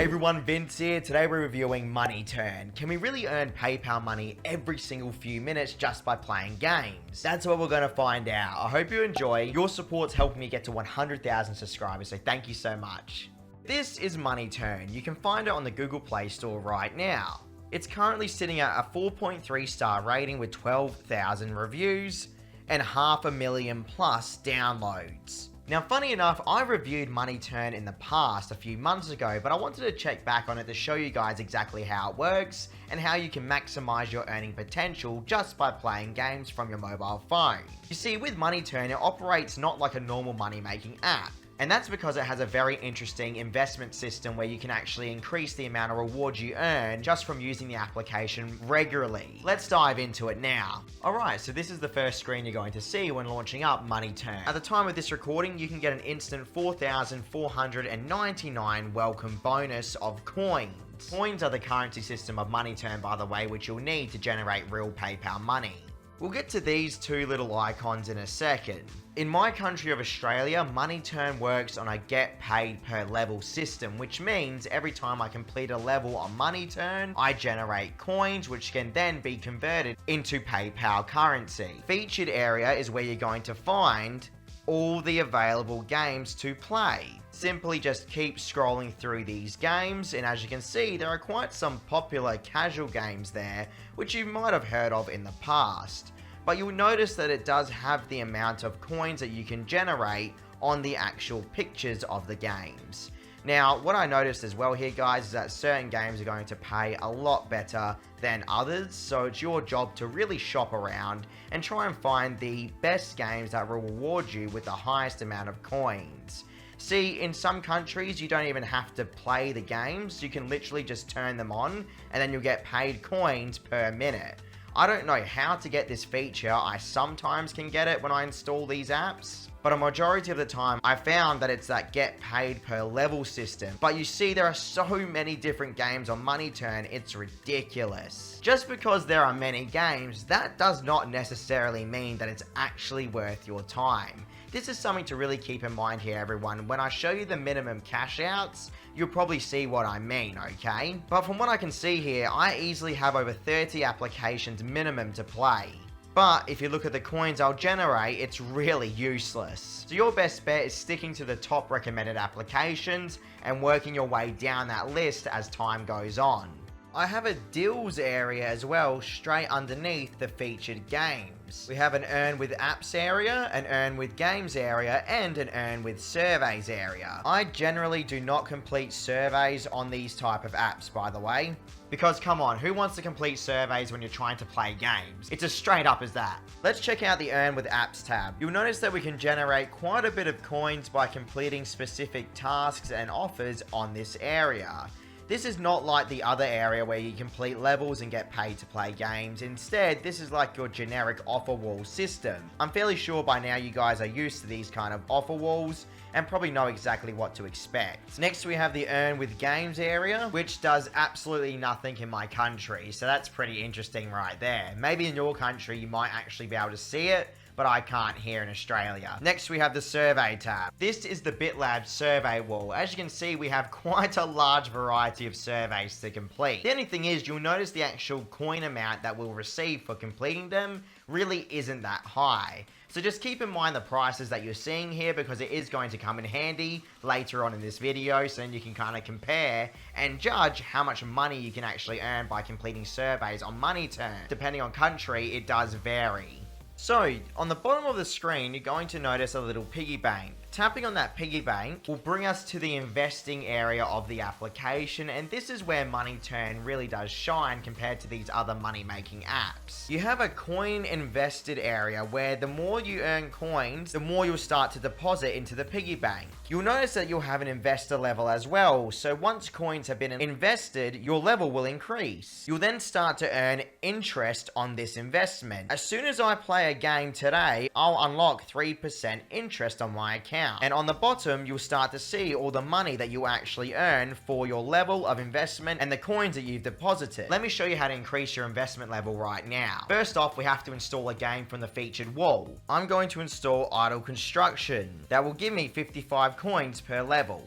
Hey everyone, Vince here. Today we're reviewing Money Turn. Can we really earn PayPal money every single few minutes just by playing games? That's what we're going to find out. I hope you enjoy. Your support's helping me get to 100,000 subscribers, so thank you so much. This is Money Turn. You can find it on the Google Play Store right now. It's currently sitting at a 4.3 star rating with 12,000 reviews and 500,000 plus downloads. Now, funny enough, I reviewed Money Turn in the past a few months ago, but I wanted to check back on it to show you guys exactly how it works and how you can maximize your earning potential just by playing games from your mobile phone. You see, with Money Turn, it operates not like a normal money-making app. And that's because it has a very interesting investment system where you can actually increase the amount of rewards you earn just from using the application regularly. Let's dive into it now. Alright, so this is the first screen you're going to see when launching up Money Turn. At the time of this recording, you can get an instant 4,499 welcome bonus of coins. Coins are the currency system of Money Turn, by the way, which you'll need to generate real PayPal money. We'll get to these two little icons in a second. In my country of Australia, Money Turn works on a get paid per level system, which means every time I complete a level on Money Turn, I generate coins, which can then be converted into PayPal currency. Featured area is where you're going to find all the available games to play. Simply just keep scrolling through these games, and as you can see, there are quite some popular casual games there, which you might have heard of in the past. But you'll notice that it does have the amount of coins that you can generate on the actual pictures of the games. Now, what I noticed as well here, guys, is that certain games are going to pay a lot better than others, so it's your job to really shop around and try and find the best games that will reward you with the highest amount of coins. See, in some countries, you don't even have to play the games. You can literally just turn them on, and then you'll get paid coins per minute. I don't know how to get this feature. I sometimes can get it when I install these apps, but a majority of the time, I found that it's that get paid per level system. But you see, there are so many different games on Money Turn, it's ridiculous. Just because there are many games, that does not necessarily mean that it's actually worth your time. This is something to really keep in mind here, everyone. When I show you the minimum cash outs, you'll probably see what I mean, okay? But from what I can see here, I easily have over 30 applications minimum to play. But if you look at the coins I'll generate, it's really useless. So your best bet is sticking to the top recommended applications and working your way down that list as time goes on. I have a deals area as well straight underneath the featured games. We have an earn with apps area, an earn with games area, and an earn with surveys area. I generally do not complete surveys on these type of apps, by the way, because come on, who wants to complete surveys when you're trying to play games? It's as straight up as that. Let's check out the earn with apps tab. You'll notice that we can generate quite a bit of coins by completing specific tasks and offers on this area. This is not like the other area where you complete levels and get paid to play games. Instead, this is like your generic offer wall system. I'm fairly sure by now you guys are used to these kind of offer walls and probably know exactly what to expect. Next, we have the earn with games area, which does absolutely nothing in my country. So that's pretty interesting right there. Maybe in your country, you might actually be able to see it, but I can't here in Australia. Next, we have the survey tab. This is the BitLab survey wall. As you can see, we have quite a large variety of surveys to complete. The only thing is, you'll notice the actual coin amount that we'll receive for completing them really isn't that high. So just keep in mind the prices that you're seeing here, because it is going to come in handy later on in this video, so then you can kind of compare and judge how much money you can actually earn by completing surveys on Money Turn. Depending on country, it does vary. So, on the bottom of the screen, you're going to notice a little piggy bank. Tapping on that piggy bank will bring us to the investing area of the application, and this is where Money Turn really does shine compared to these other money-making apps. You have a coin invested area where the more you earn coins, the more you'll start to deposit into the piggy bank. You'll notice that you'll have an investor level as well, so once coins have been invested, your level will increase. You'll then start to earn interest on this investment. As soon as I play a game today, I'll unlock 3% interest on my account. And on the bottom, you'll start to see all the money that you actually earn for your level of investment and the coins that you've deposited. Let me show you how to increase your investment level right now. First off, we have to install a game from the featured wall. I'm going to install Idle Construction. That will give me 55 coins per level.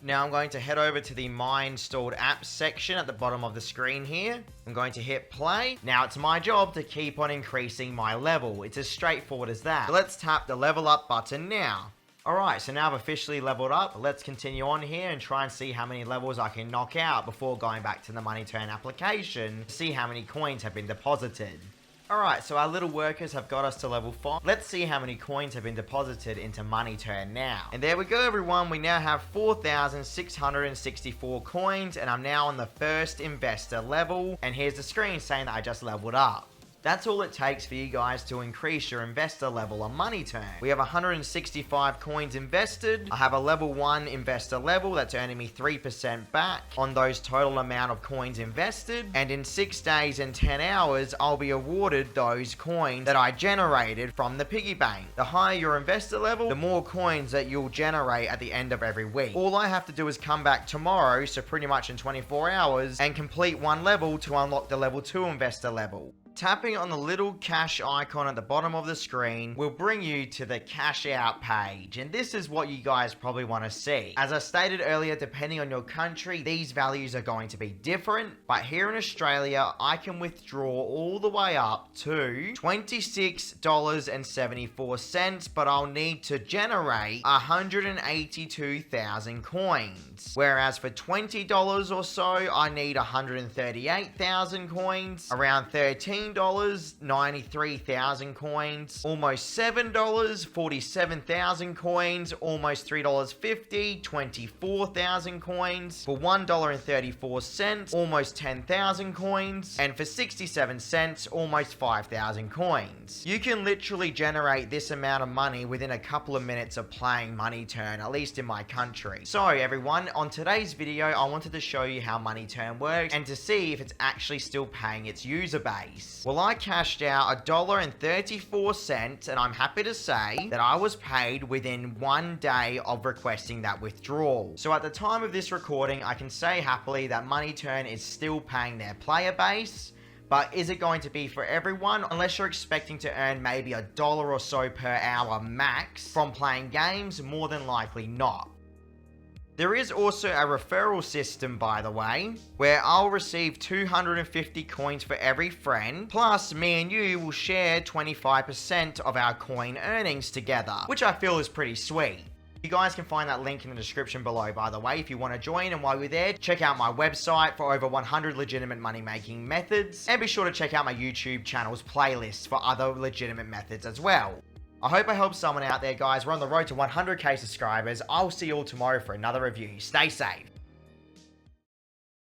Now I'm going to head over to the My Installed Apps section at the bottom of the screen here. I'm going to hit play. Now it's my job to keep on increasing my level. It's as straightforward as that. So let's tap the level up button now. Alright, so now I've officially leveled up. Let's continue on here and try and see how many levels I can knock out before going back to the Money Turn application to see how many coins have been deposited. Alright, so our little workers have got us to level 5. Let's see how many coins have been deposited into Money Turn now. And there we go, everyone. We now have 4,664 coins, and I'm now on the first investor level. And here's the screen saying that I just leveled up. That's all it takes for you guys to increase your investor level on Money Turn. We have 165 coins invested. I have a level 1 investor level that's earning me 3% back on those total amount of coins invested. And in 6 days and 10 hours, I'll be awarded those coins that I generated from the piggy bank. The higher your investor level, the more coins that you'll generate at the end of every week. All I have to do is come back tomorrow, so pretty much in 24 hours, and complete one level to unlock the level 2 investor level. Tapping on the little cash icon at the bottom of the screen will bring you to the cash out page, and this is what you guys probably want to see. As I stated earlier, depending on your country, these values are going to be different, but here in Australia, I can withdraw all the way up to $26.74, but I'll need to generate 182,000 coins. Whereas for $20 or so, I need 138,000 coins, around $13, 93,000 coins, almost $7, 47,000 coins, almost $3.50, 24,000 coins, for $1.34, almost 10,000 coins, and for 67 cents, almost 5,000 coins. You can literally generate this amount of money within a couple of minutes of playing Money Turn, at least in my country. So everyone, on today's video, I wanted to show you how Money Turn works and to see if it's actually still paying its user base. Well, I cashed out $1.34, and I'm happy to say that I was paid within 1 day of requesting that withdrawal. So at the time of this recording, I can say happily that Money Turn is still paying their player base. But is it going to be for everyone? Unless you're expecting to earn maybe $1 or so per hour max from playing games, more than likely not. There is also a referral system, by the way, where I'll receive 250 coins for every friend, plus me and you will share 25% of our coin earnings together, which I feel is pretty sweet. You guys can find that link in the description below, by the way, if you want to join. And while you're there, check out my website for over 100 legitimate money-making methods, and be sure to check out my YouTube channel's playlist for other legitimate methods as well. I hope I helped someone out there, guys. We're on the road to 100k subscribers. I'll see you all tomorrow for another review. Stay safe.